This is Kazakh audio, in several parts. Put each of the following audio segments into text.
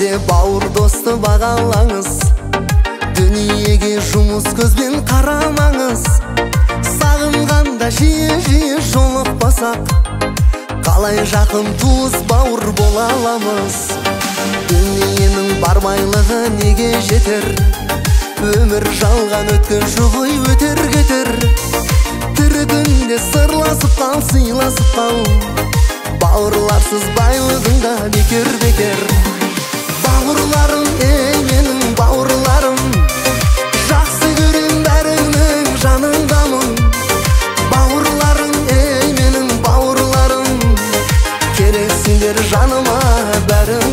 жерде бауыр досты бағалаңыз. Дүниеге жұмыс көзбен қарамаңыз. Сағынғанда жиі жолықпасақ, қалай жақын туыс бауыр бола аламыз. Дүниенің бармайлығы неге жетер? Өмір жалған өткінші ғой, өтер кетер. Тірі күнде сырласып қал, сыйласып қал. Бауырларсыз байлығыңда бекер. Бауырларым, ей менің бауырларым, жақсы көрем бәріңнің жаныңдамын. Бауырларым, ей менің бауырларым, керексіңдер жаныма бәрің.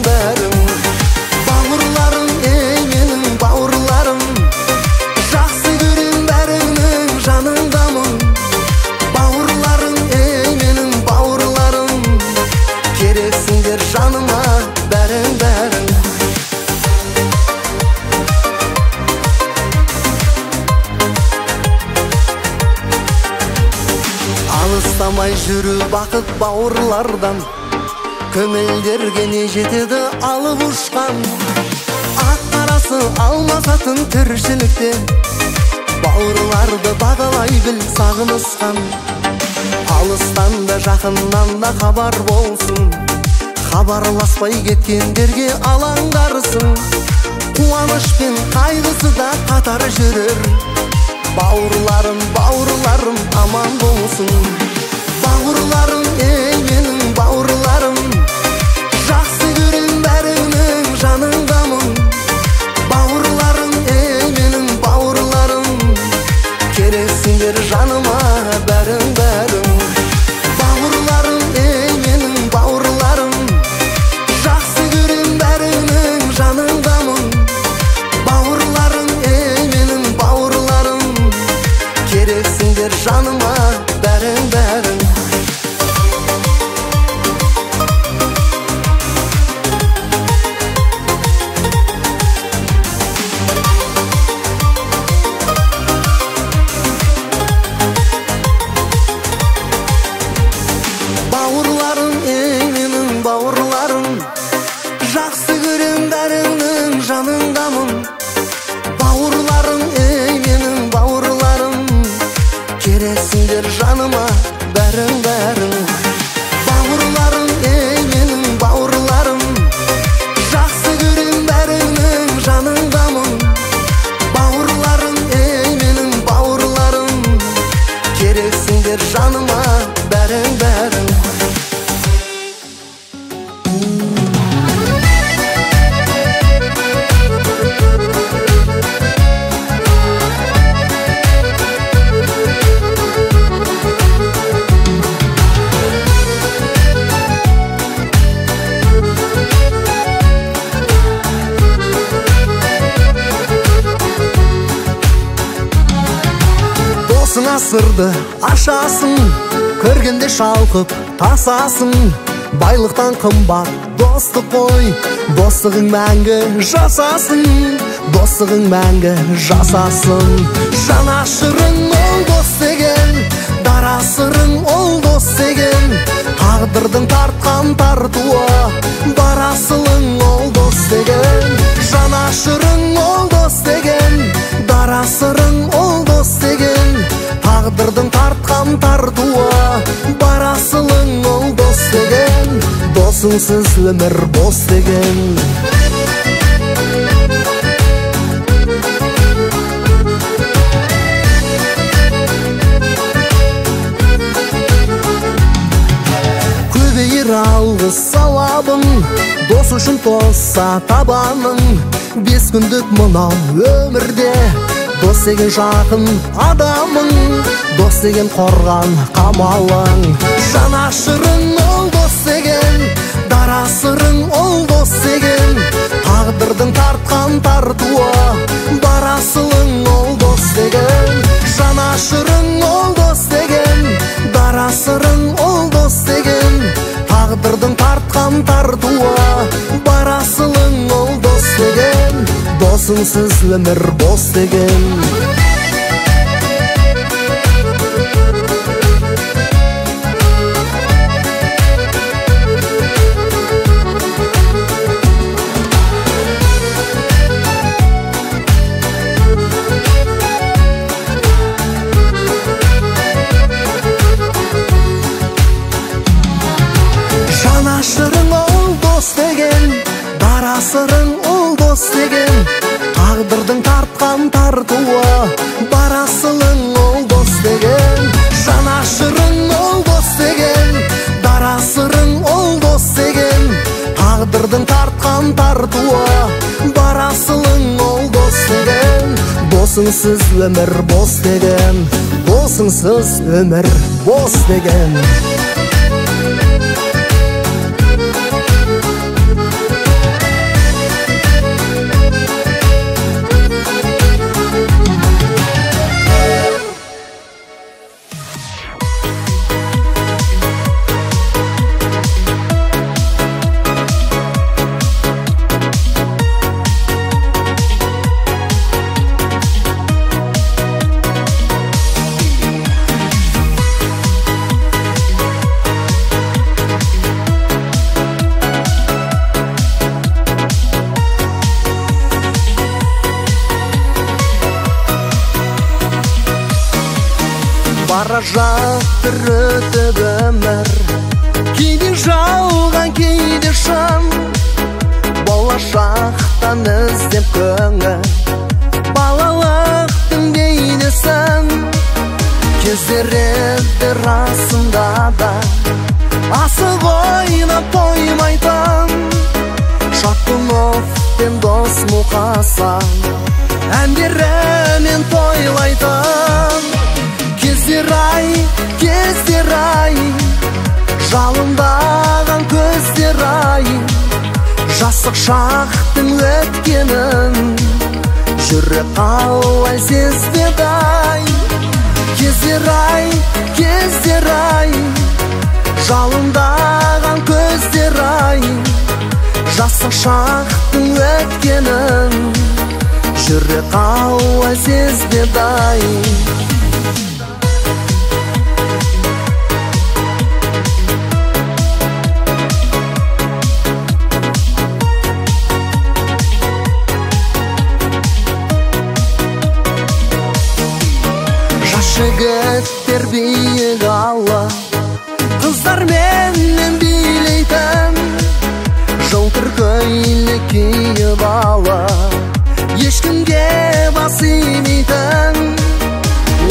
Бауырларым, ей менің бауырларым, жақсы көрем бәріңнің жаныңдамын. Бауырларым, ей менің бауырларым, керексіңдер жаныма бәрің. Алыстамай жүру бақыт бауырлардан, көңілдерге не жетеді алып ұшқан. Ақ қарасы алмасатын тіршілікте, бауырларды бағалай біл сағынысқан. Алыстан да жақыннан да хабар болсын, хабарласпай кеткендерге алаңдарсың. Қуаныш пен қайғысы да қатар жүрер. Бауырларым, бауырларым аман болсын. Бауырларым, ей менің бауырларым, жақсы көрем бәріңнің жаныңдамын. Бауырларым, ей менің бауырларым, керексіңдер жаныма бәрің. Бауырларым, ей менің бауырларым, жақсы көрем бәріңнің жаныңдамын. Бауырларым, ей менің бауырларым, керексіңдер жаныма бәрің. Бауырларым, ей менің бауырларым, жақсы көрем бәріңнің жаныңдамын. Бауырларым, ей менің бауырларым, керексіңдер жаныма бәрің. Бауырларым, ей менің бауырларым, жақсы көрем бәріңнің жаныңдамын. Бауырларым, ей менің бауырларым, керексіңдер жаныма бәрің. Досыңа сырды ашасың, көргенде шалқып тасасың. Байлықтан қымбат достық қой, достығың мәңгі жасасын. Достығың мәңгі жасасын. Жанашырың ол дос деген, дарасырың ол дос деген. Тағдырдың тартқан тартуы, барасылың ол дос деген. Жанашырың ол дос деген, дарасырың ол дос деген. Тағдырдың тартқан тартуы, барасылың ол дос деген. Досыңсыз өмір бос деген. Көбейір алғыс сауабың, дос үшін тосса табаның. 5 күндік мынау өмірде, дос деген жақын адамың, дос деген қорған қамалың. Жанашырың ол дос деген, дарасырың ол дос деген. Тағдырдың тартқан тартуы, барасылың ол дос деген. Жанашырың ол дос деген, дарасырың ол дос деген. Тағдырдың тартқан тартуы, барасылың ол дос деген. Досыңсыз өмір бос деген. тағдырдың тартқан тартуы, барасылың ол дос деген. Досыңсыз өмір бос деген, досыңсыз өмір бос деген. Бара жатыр өтіп өмір, кейде жалған кейде шын. Болашақтан іздеп көңіл, балалықтың бейнесін. Кездер еді расында да, асық ойнап тоймайтын. Шатуновпен дос Мұқасан, әндерімен тойлайтын. Кездер ай, жалындаған көздер ай, жасық шақтың өткенін жүрек қалай сезбеді ай. Кездер ай, жалындаған көздер ай, жасық шақтың өткенін жүрек қалай сезбеді ай. Жігіттер биік алып, қыздар менен билейтін. Жылтыр көйлек киіп алып, ешкімге бас имейтін.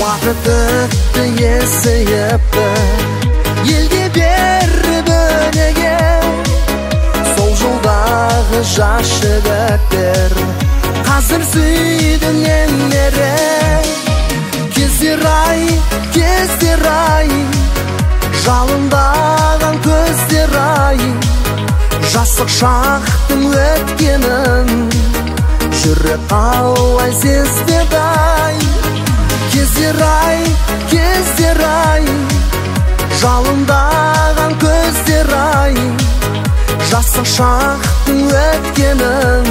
Уақыт өтті есейіпті, елге беріп өнеге. Сол жылдағы жас жігіттер қазір сүйдің еңдері. Кездер ай, жалындаған көздер ай, жасық шақтың өткенін жүрек қалай сезбеді ай. Кездер ай, жалындаған көздер ай, жасық шақтың өткенін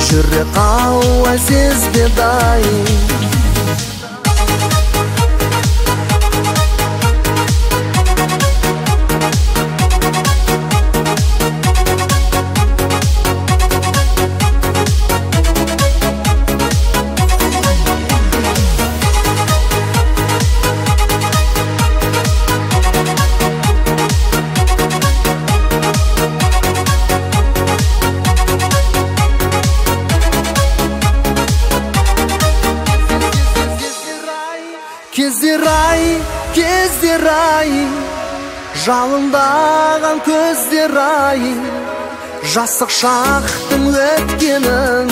жүрек қалай сезбеді ай. Кездер ай, жалындаған көздер ай, жасық шақтың өткенін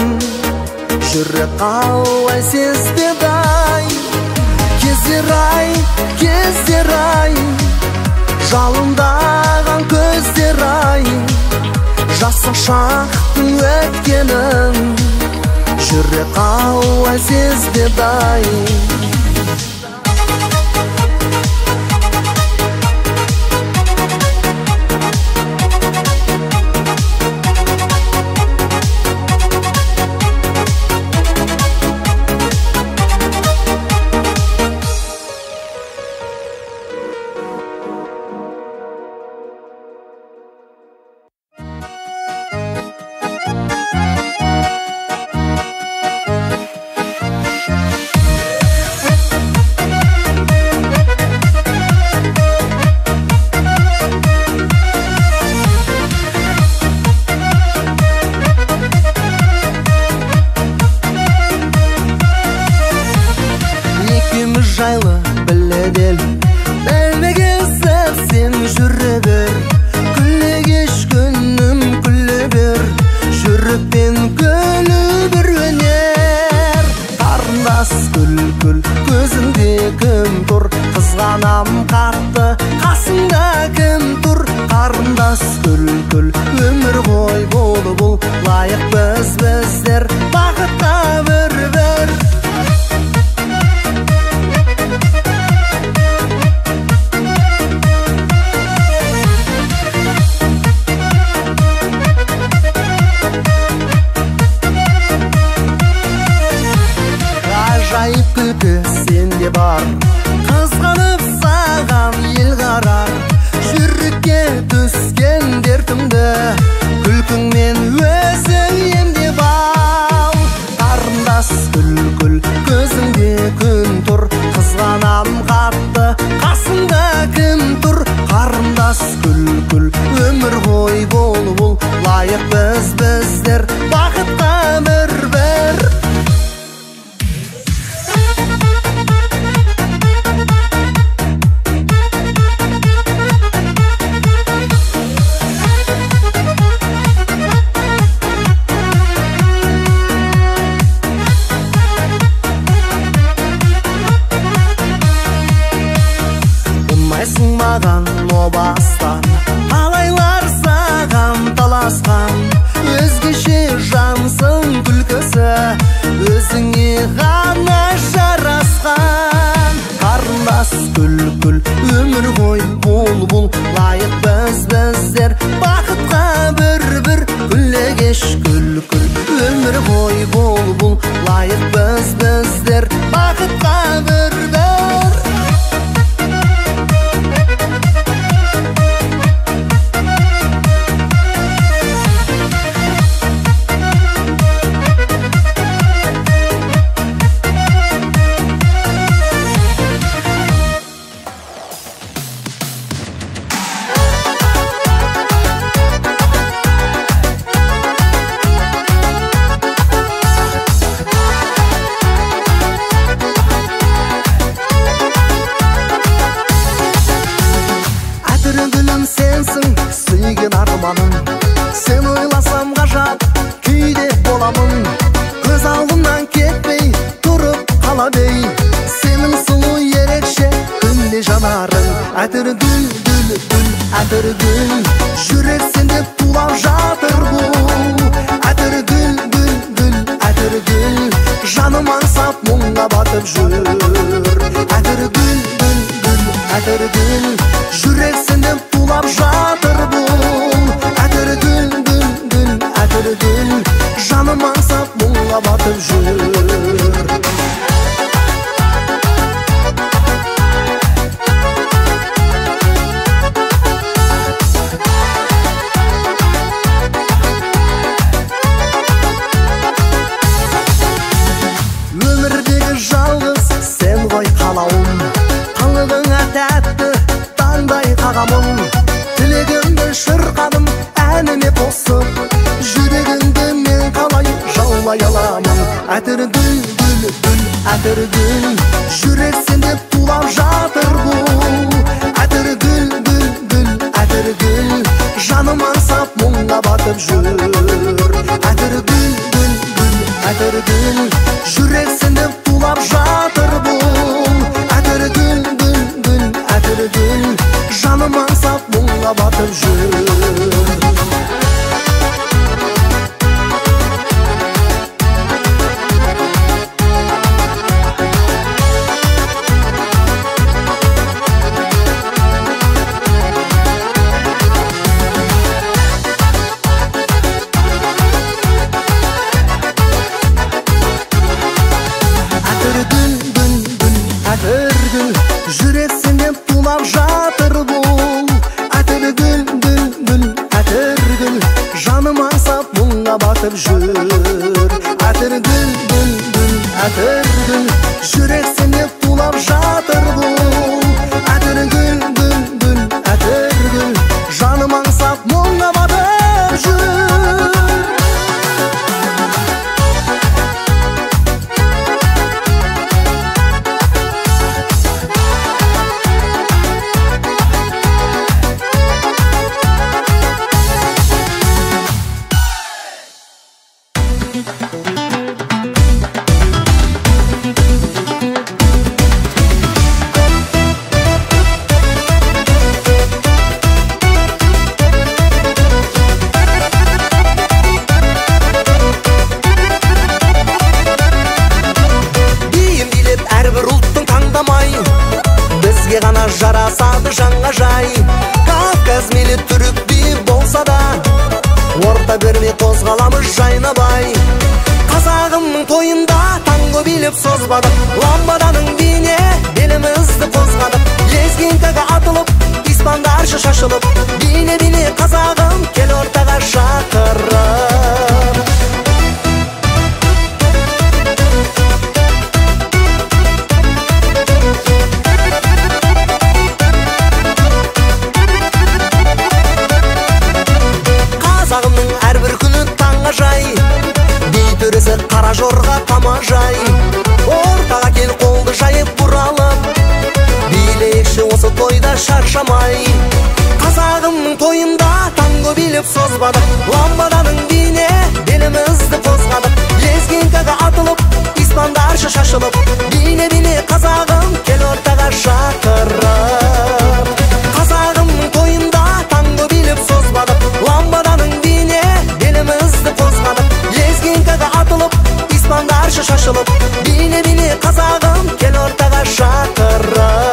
жүрек қалай сезбеді ай. Кездер ай, жалындаған көздер ай, жасық шақтың өткенін жүрек қалай сезбеді ай. жайлы біледел Бәрмегесіп сен жүре бер Күлі кеш күнім күлі күл-күл өмір ғой бұл лайық біздер бақытқа бір-бір. Ғажайып күлкі сенде бар, қызғанып саған ел қарар. Жүрекке түскен дертімді күлкіңмен өзің емдеп ал. Қарындас күл-күл көзіңде күн тұр, қызғанам қатты қасыңда кім тұр. Қарындас күл-күл өмір ғой бұл лайық біздер бақытқа бір-бір. Ұнайсың маған о бастан, алайлар саған таласқан. Өзгеше жансың күлкісі, өзіңе ғана жарасқан. Қарындас күл-күл өмір ғой бұл лайық біздер бақытқа бір-бір. Күле кеш күл-күл өмір ғой бұл лайық біздер бақытқа бір-бір. Гүлім сенсің, сүйген арманым, сен ойласам ғажап күйде боламын. Көз алдымнан кетпей тұрып қала бей, сенің сұлу ерекше күнде жанарың. Әтір гүл, әтір гүл, жүрек сендеп тулап жатыр бұл. Әтір гүл, әтір гүл, жаным аңсап мұңға батып жүр. Әтір гүл, әтір гүл, жүрек сендеп тулап жатыр бұл. Әтір гүл, әтір гүл, жаным аңсап мұңға батып жүр. Өмірдегі жалғыз сен ғой қалауым, қылығыңа тәтті таңдай қағамын. Тілегімді шырқадым әніме қосып, жүрегіңді мен қалай жаулай аламын. Әтір гүл, әтір гүл, жүрек сендеп тулап жатыр бұл. Әтір гүл, әтір гүл, жаным аңсап мұңға батып жүр. Әтір гүл, әтір гүл, жүрек сендеп тулап жатыр бұл. Әтір гүл, әтір гүл, жаным аңсап мұңға батып жүр. Әтір гүл, жүрек сендеп тулап жатыр бұл. Әтір гүл, әтір гүл, жаным аңсап мұңға батып жүр. Әтір гүл, әтір гүл, жүрек сендеп тулап жатыр бұл. Әтір гүл, әтір гүл, жаным аңсап мұңға батып жүр. bilip sozbadıq. Lambadanın dine belimizni qozgadıq. Lezginkaga atılıp ispandarcha şaşılıp, bine bine kazağım kel ortaga şakırım. Kazağımның әрбір күні таңға жай, бейтөресі қара жорға тамажай. Ортаға кел қолды жайып бұралып, билейікші осы тойда шаршамай. Қазағымның тойында танго биліп созбадық. Ламбаданың биіне белімізді қозғадық. Лезгинкаға атылып, испандарша шашылып, бине-бине қазағым кел ортаға шақырып. Қазағымның тойында танго биліп созбадық. Ламбаданың биіне белімізді қозғадық. Лезгинкаға атылып, испандарша шашылып, бине-бине қазағым кел ортаға шақырып.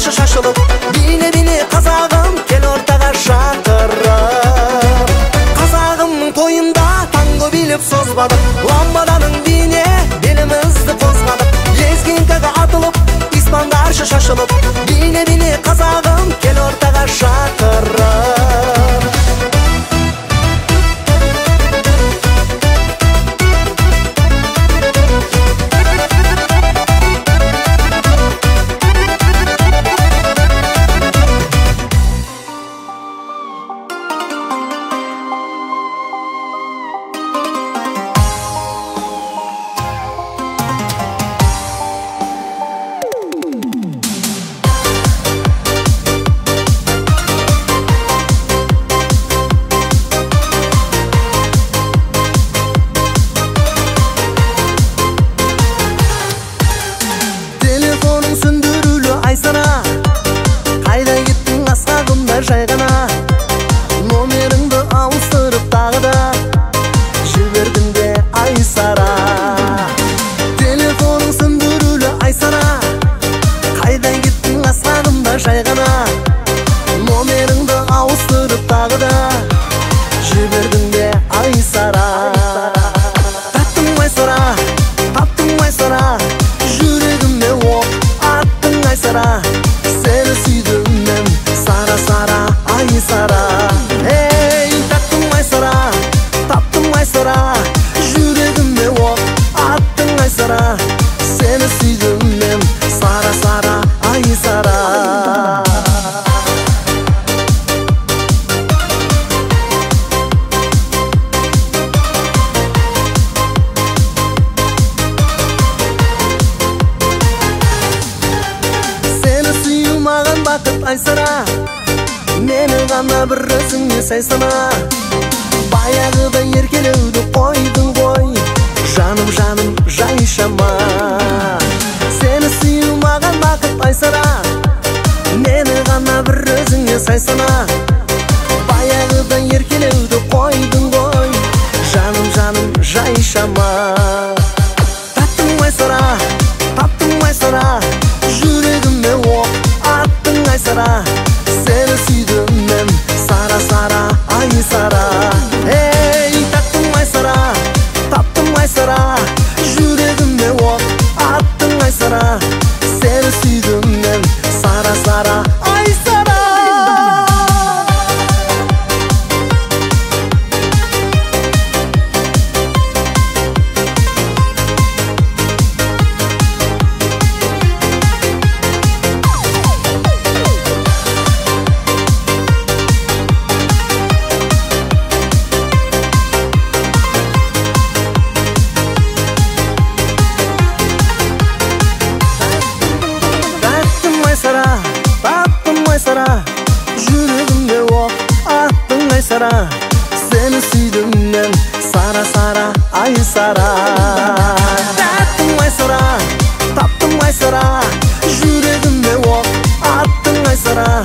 Şaşılıp, bine-bine kazağım kel ortaga şakırıp. Kazağımның toyunda tango bilip sozbadık. Lambadanın bine belimizni qozgadık. Lezginkaga atılıp, ispandarcha şaşılıp, bine-bine kazağım kel ortaga şakırıp. Қайда кеттің асқағымда жайғана, номеріңді ауыстырып тағы да жібердің де айсара. Телефоның сөндірулі айсара, қайда кеттің асқағымда жайғана, номеріңді ауыстырып тағы да жібердің де айсара. Таптың айсара, таптың айсара, жүрегіме оқ аттың айсара. Seni süydüm ben sara sara ay sara. Hey tattım ay sara, taptım ay sara, yüreğime ok attın ay sara. Seni süydüm ben sara sara ay sara. Айсара, мені ғана бір өзіңе сайсана. Баяғыда еркелеуді қойдың ғой, жаным жаным жайшама. Сені сүю маған бақыт айсара, мені ғана бір өзіңе сайсана. Баяғыда еркелеуді қойдың ғой, жаным жаным жайшама. Таптың айсара, таптың айсара, жүрегіме оқ attın ay sara. Seni süydüm ben sara sara ay sara. Hey taktım ay sara, taptım ay sara, yüreğime ok attın ay sara. Seni süydüm ben sara sara ay sara. Seni süydüm ben sara sara ay sara. Tattım ay sara, taptım ay sara, yüreğimde ok attın ay sara.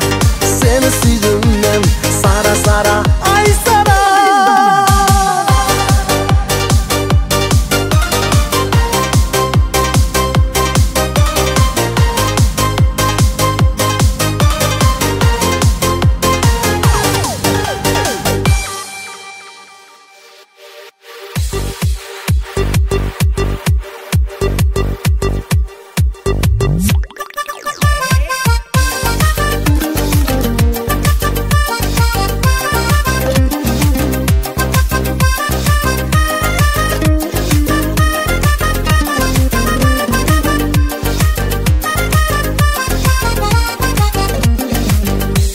Seni süydüm ben sara sara ay sara.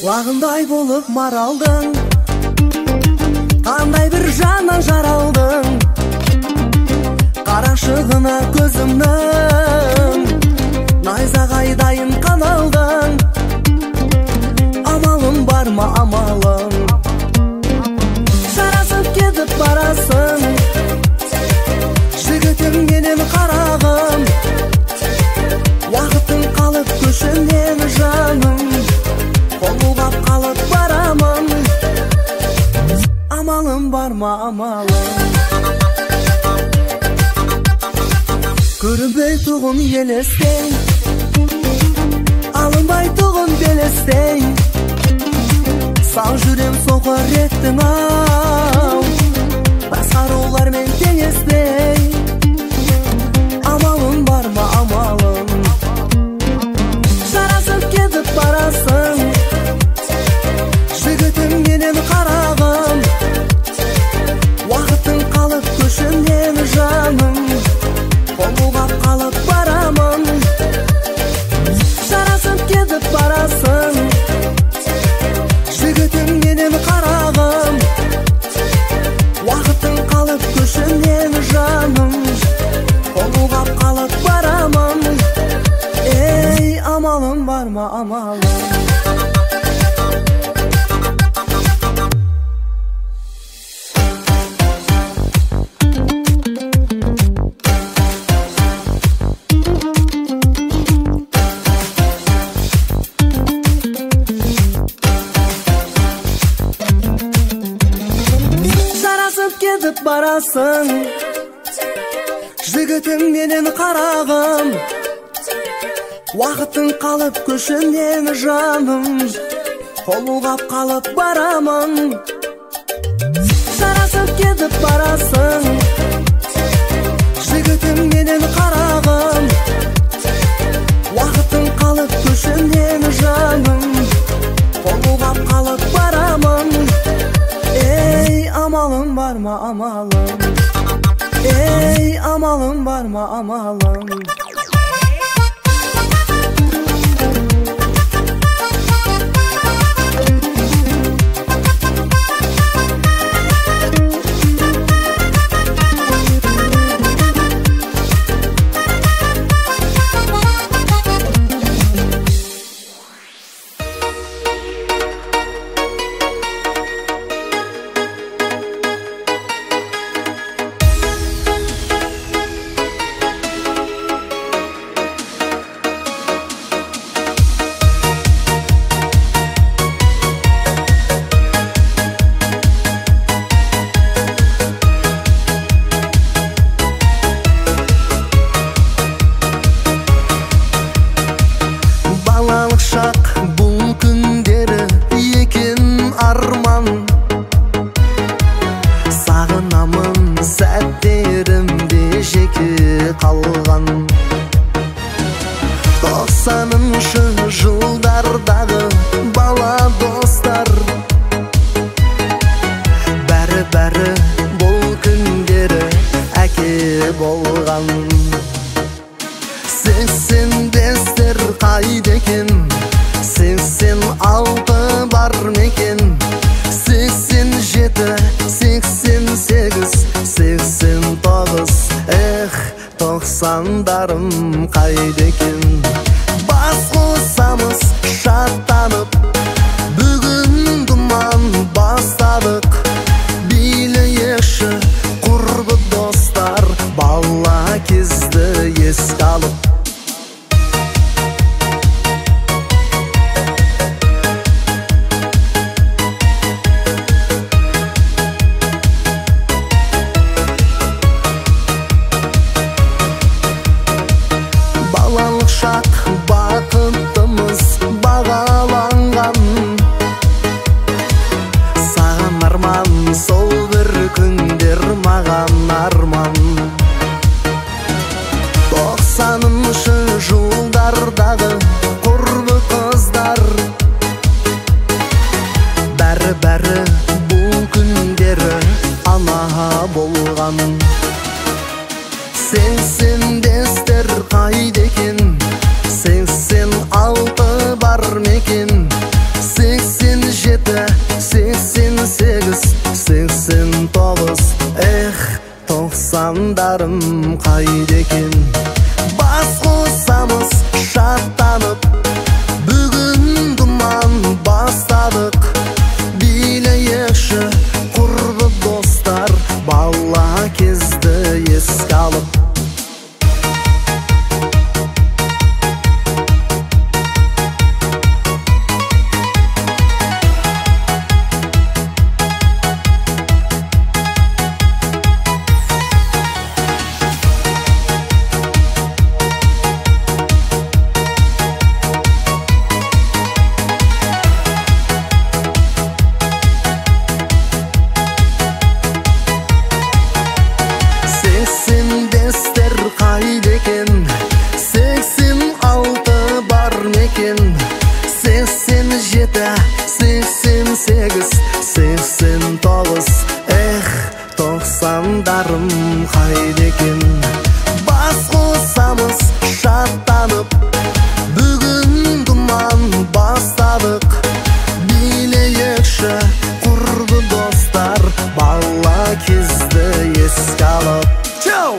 Lağınday bolup maraldың, қандай bir жаннан жаралдың. Қарашығына көзімнің, найзағайдайын қаналдың. Амалым бар ма амалым, жарасып кетіп барасың. Жігітім менен қарағым, уақытың қалып көшімнен жаным. Қолғап қалып барамын, амалым бар ма амалым. Көрінбей тұғын елестей, алынбай тұғын белестей. Сау жүрем соқыр еттің ау, басқарулармен теңеспей. Амалым бар ма амалым, жарасып кетіп барасың. Жігітім менен қарағым, уақытың қалып көшімнен жаным. Қолғап қалып барамын, жарасып кетіп барасың. Жігітім менен қарағым, уақытың қалып көшімнен жаным. Қолғап қалып барамын, ей амалым бар ма амалым. Кетіп барасың, жігітім менен қарағым, уақытың қалып көшімнен жаным. Қолғап қалып барамын, жарасып кетіп барасың. Жігітім менен қарағым, уақытың қалып көшімнен жаным. Қолғап қалып барамын, ей амалым бар ма амалым, ей амалым бар ма амалым. Жылдардағы бала достар, бәрі бұл күндері әке болған. 85-тер қайда екен, 86 бар мекен, 87, 88, 89, 90-дарым қайда екен. Бас қосамыз шаттанып, бүгін думан бастадық. 89 тоқсандарым қайда екен? Бас қосамыз шаттанып, бүгін думан бастадық. Билейікші құрбы достар, бала кезді еске алып. Қайда екен? 86 бар мекен? 87, 88, 89 тоқсандарым қайда екен? Бас қосамыз шаттанып, бүгін думан бастадық. Билейікші құрбы достар, бала кезді еске алып. Чоу!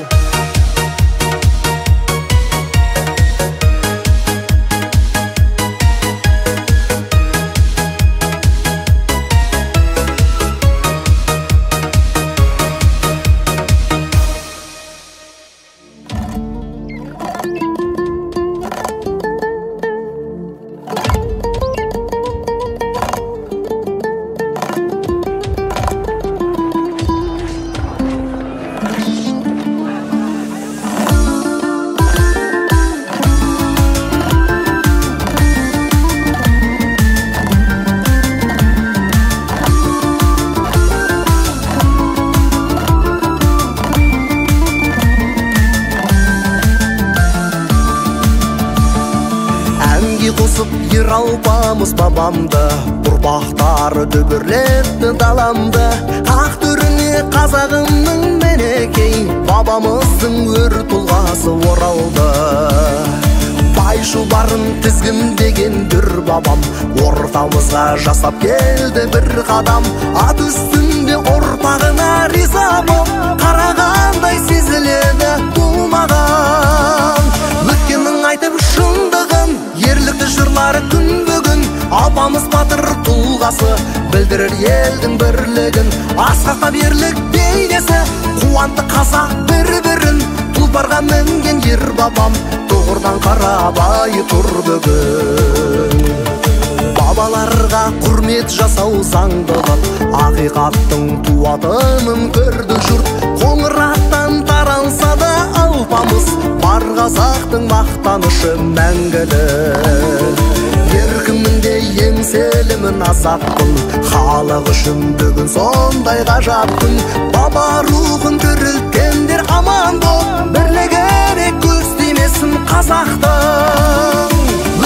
Қосып ер алпамыз бабамды, ұрпақтары дүбірлетті даламды. Ақ түріне қазағымның менекей, бабамыздың өр тұлғасы оралды. Байшу барын тізгіндеген дүр бабам, ортамызға жасап келді бір қадам. Ат үстінде ұрпағына риза боп, қарағандай сезіледі тумаған. Өткеннің айтып шындығын, ерлікті жырлары күн бүгін. Апамыз батыр тұлғасы, білдірір елдің бірлігін. Асқақта берлік бейнесі, қуанты қазақ бір-бірін. Тұлпарға мінген ер бабам, тұғырдан қарабайы тұр бүгін. Бабаларға құрмет жасау заңдылық, ақиқаттың туатынын көрді жұрт. Қоңыраттан таранса да алпамыз, бар қазақтың мақтанышы мәңгілік. Еркімінде еңселімін азатпын, халық үшін бүгін сондай ғажаппын. Баба рухын көрілткендер аман бол, бірлігіне көз тимесін қазақтың.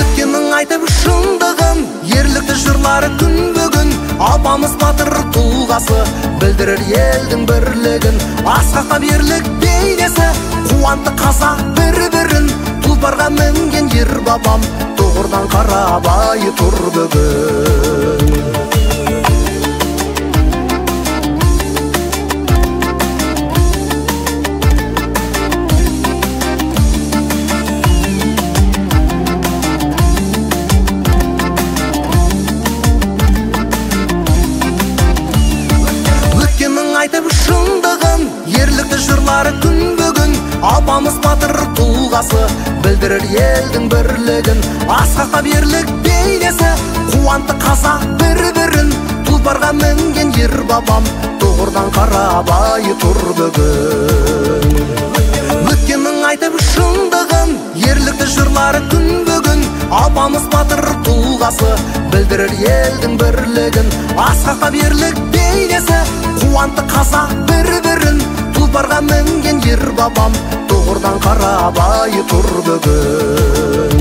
Өткеннің айтып шындығын, ерлікті жырлары күн бүгін. Апамыз батыр тұлғасы, білдірір елдің бірлігін. Асқақта берлік бейнесі, қуанты қазақ бір-бірін. Тұлпарға мінген ер бабам, тұғырдан қарабайы тұр бүгін. Айтып шындығын, ерлікті жырлары күн бүгін. Апамыз батыр тұлғасы, білдірір елдің бірлігін. Асқақта берлік бейнесі, қуанты қазақ бір-бірін. Тұлпарға мінген ер бабам, тұғырдан қарабайы тұр бүгін. Өткеннің айтып шындығын, ерлікті жырлары күн бүгін. Апамыз батыр тұлғасы, білдірір елдің бірлігін. Асқақта берлік бейнесі, қуанты қазақ бір-бірін. Тұлпарға мінген ер бабам, тұғырдан қарабайы тұр бүгін.